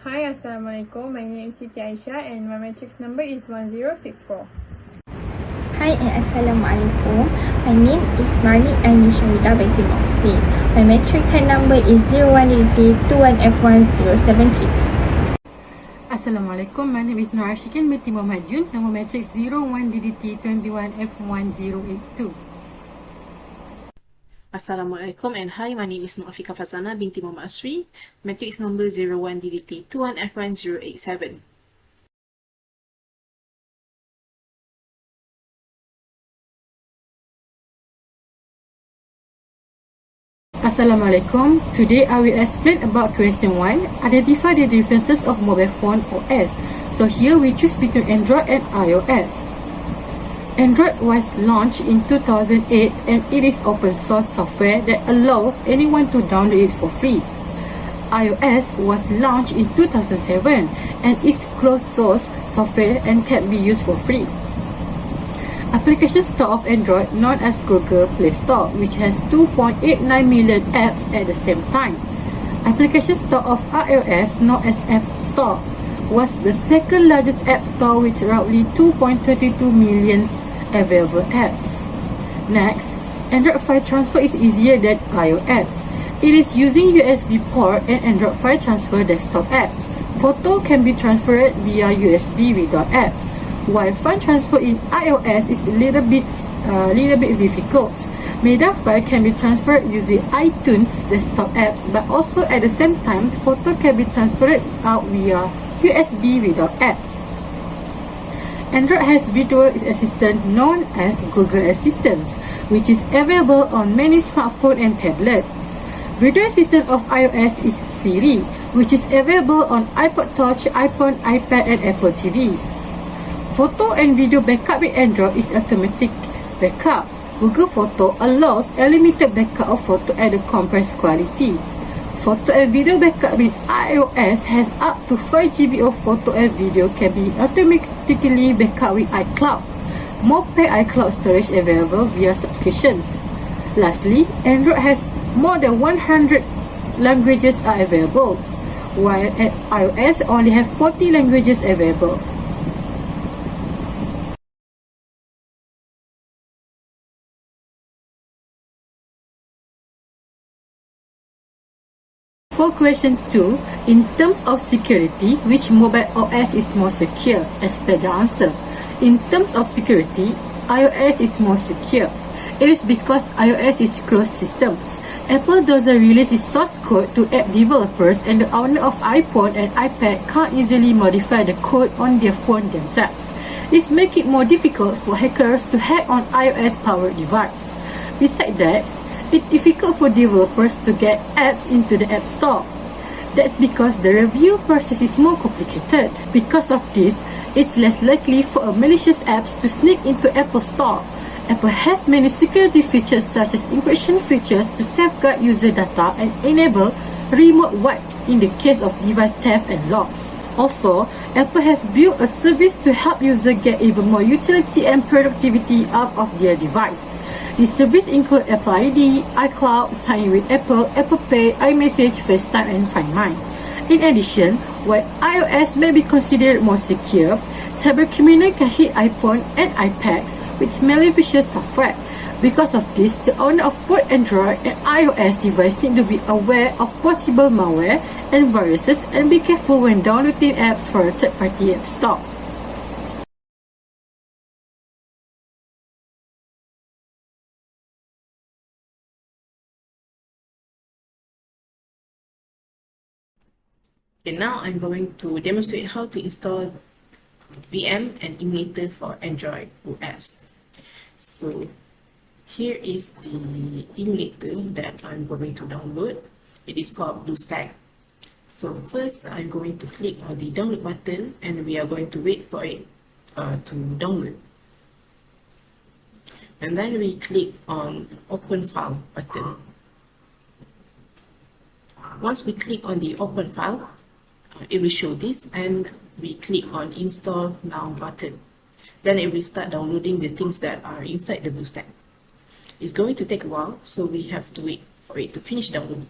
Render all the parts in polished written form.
Hi, Assalamualaikum. My name is Siti Aisyah and my matrix number is 1064. Hi and Assalamualaikum. My name is Marni Aini Syahidah binti Mohsin. My matric tag number is 01DT21F1073. Assalamualaikum, my name is Nur Ashikin binti Muhammad Jun, nombor matrix 01DDT21F1082. Assalamualaikum and hi, my name is Nur Afiqah Fazana binti Muhammad Asri, matrix number 01DDT21F1087. Assalamualaikum, today I will explain about question 1, identify the differences of mobile phone OS. So here we choose between Android and iOS. Android was launched in 2008 and it is open source software that allows anyone to download it for free. iOS was launched in 2007 and is closed source software and can be used for free. Application store of Android known as Google Play Store, which has 2.89 million apps at the same time. Application store of iOS known as App Store was the second largest app store with roughly 2.22 million available apps. Next, Android file transfer is easier than iOS. It is using USB port and Android file transfer desktop apps. Photo can be transferred via USB without apps, while file transfer in iOS is a little bit difficult. Media file can be transferred using iTunes desktop apps, but also at the same time, photo can be transferred out via USB without apps. Android has virtual assistant known as Google Assistant, which is available on many smartphones and tablets. Virtual assistant of iOS is Siri, which is available on iPod Touch, iPhone, iPad, and Apple TV. Photo and video backup in Android is automatic backup. Google Photo allows unlimited backup of photo at a compressed quality. Photo and video backup in iOS has up to 5 GB of photo and video can be automatically backup with iCloud. More paid iCloud storage available via subscriptions. Lastly, Android has more than 100 languages are available, while iOS only have 40 languages available. For question 2, in terms of security, which mobile OS is more secure? Expect the answer. In terms of security, iOS is more secure. It is because iOS is closed systems. Apple doesn't release its source code to app developers, and the owner of iPhone and iPad can't easily modify the code on their phone themselves. This makes it more difficult for hackers to hack on iOS-powered device. Besides that, it's difficult for developers to get apps into the App Store. That's because the review process is more complicated. Because of this, it's less likely for a malicious apps to sneak into Apple Store. Apple has many security features such as encryption features to safeguard user data and enable remote wipes in the case of device theft and loss. Also, Apple has built a service to help users get even more utility and productivity out of their device. This service includes Apple ID, iCloud, Sign with Apple, Apple Pay, iMessage, FaceTime, and Find My. In addition, while iOS may be considered more secure, cybercriminals can hit iPhone and iPads with malicious software. Because of this, the owner of both Android and iOS devices need to be aware of possible malware and viruses and be careful when downloading apps for a third-party app store. Okay, now I'm going to demonstrate how to install VM and emulator for Android OS. So here is the emulator that I'm going to download. It is called BlueStack. So first I'm going to click on the download button and we are going to wait for it to download. And then we click on open file button. Once we click on the open file, it will show this and we click on install now button. Then it will start downloading the things that are inside the BlueStack. It's going to take a while, so we have to wait for it to finish downloading.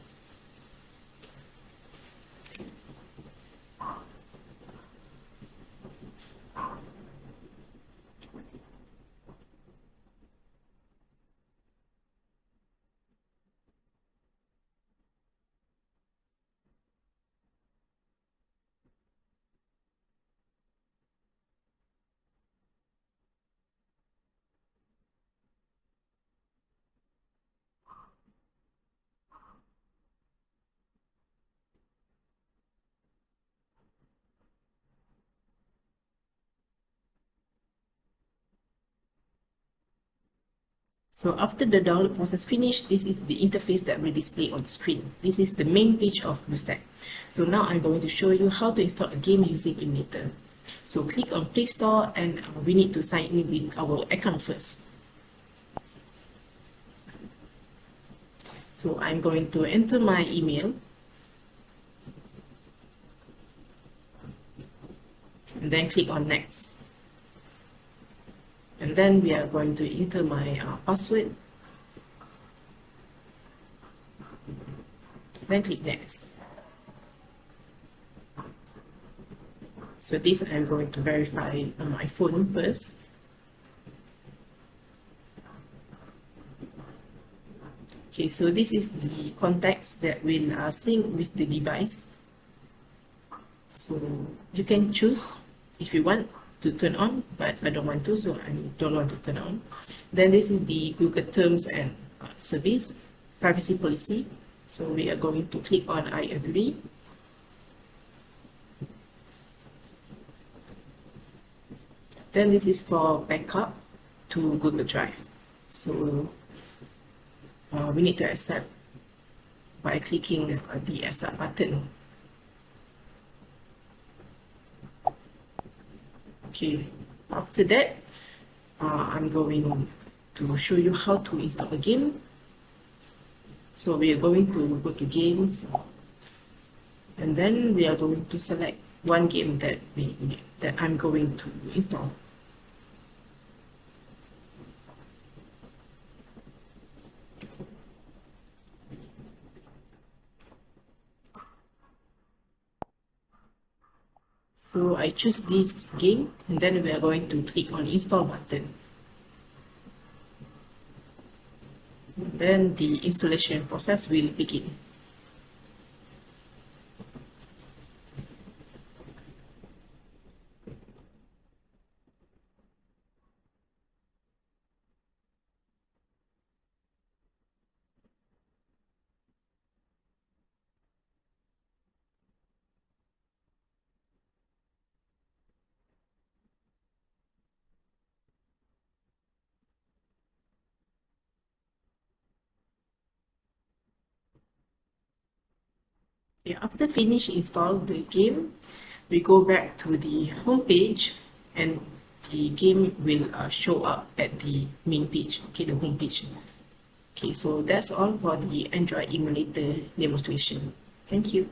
So after the download process finished, this is the interface that will display on the screen. This is the main page of BlueStack. So now I'm going to show you how to install a game using emulator. So click on Play Store and we need to sign in with our account first. So I'm going to enter my email. And then click on Next. And then we are going to enter my password. Then click Next. So this I'm going to verify on my phone first. Okay, so this is the contacts that will sync with the device. So you can choose if you want to turn on, but I don't want to, so I don't want to turn on. Then this is the Google Terms and Service Privacy Policy. So we are going to click on I agree. Then this is for backup to Google Drive. So we need to accept by clicking the accept button. Okay, after that, I'm going to show you how to install a game. So we are going to go to Games, and then we are going to select one game that I'm going to install. So I choose this game, and then we are going to click on Install button. Then the installation process will begin. After finish install the game, we go back to the home page and the game will show up at the main page, okay, the home page. Okay, so that's all for the Android emulator demonstration. Thank you.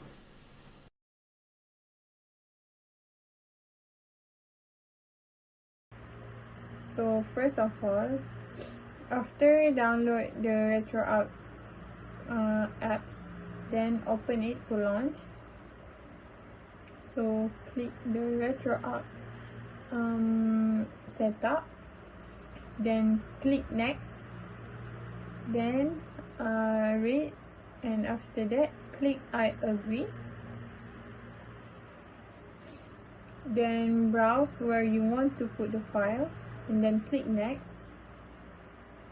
So first of all, after download the RetroArch apps, then open it to launch. So click the RetroArch setup, then click next, then read, and after that click I agree. Then browse where you want to put the file, and then click next,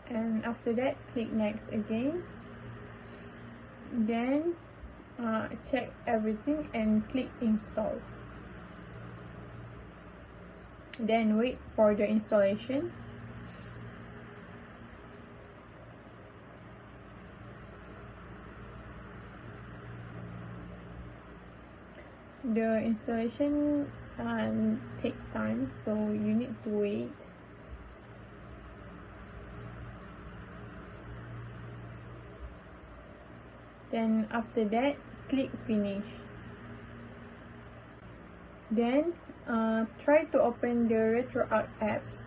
and after that click next again. Then check everything and click install. Then wait for the installation. The installation takes time, so you need to wait. Then after that, click finish. Then try to open the RetroArch apps.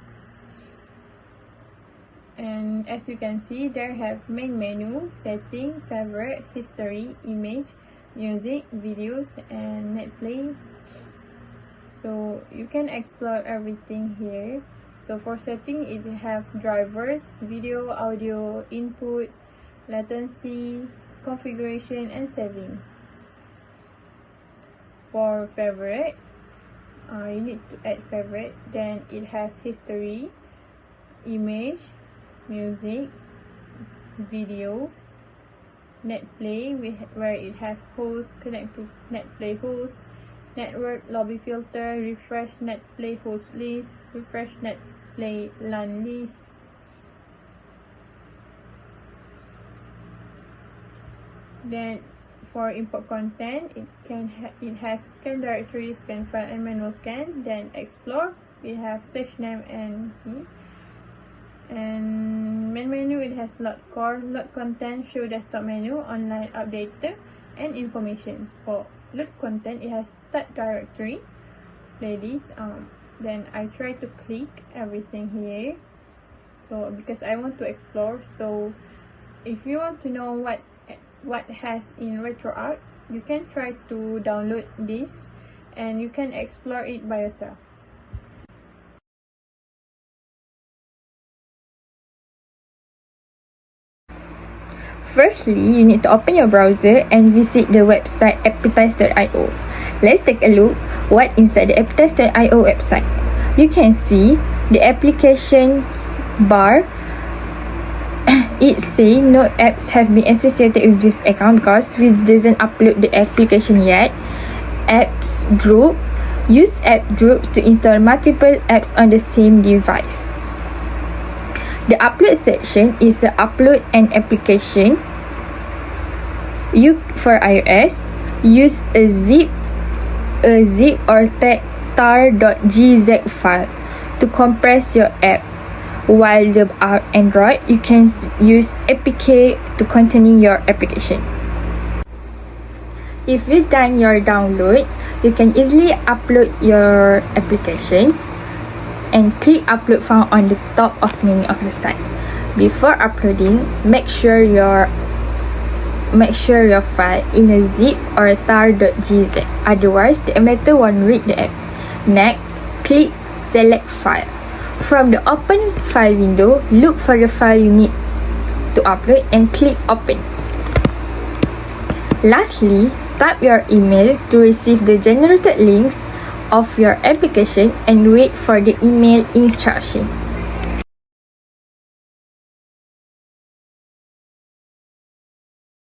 And as you can see, there have main menu, setting, favorite, history, image, music, videos, and netplay. So you can explore everything here. So for setting, it have drivers, video, audio, input, latency, configuration, and saving. For favorite, you need to add favorite. Then it has history, image, music, videos, netplay, where it has host, connect to netplay host, network, lobby filter, refresh netplay host list, refresh netplay LAN list. Then for import content, it has scan directory, scan file, and manual scan. Then explore, we have search name and key. And main menu, it has load core, load content, show desktop menu, online updater, and information. For load content, it has start directory, playlist. Then I try to click everything here, so because I want to explore. So if you want to know what has in RetroArch, you can try to download this and you can explore it by yourself. Firstly, you need to open your browser and visit the website appetize.io. Let's take a look what inside the appetize.io website. You can see the applications bar. It says no apps have been associated with this account because we doesn't upload the application yet. Apps group. Use app groups to install multiple apps on the same device. The upload section is the upload an application. For iOS, use a zip or tar.gz file to compress your app. While the Android, you can use APK to continue your application. If you've done your download, you can easily upload your application and click upload found on the top of menu of the site. Before uploading, make sure your file in a zip or a tar.gz, otherwise the emulator won't read the app. Next, click select file. From the open file window, look for the file you need to upload and click open. Lastly, tap your email to receive the generated links of your application and wait for the email instructions.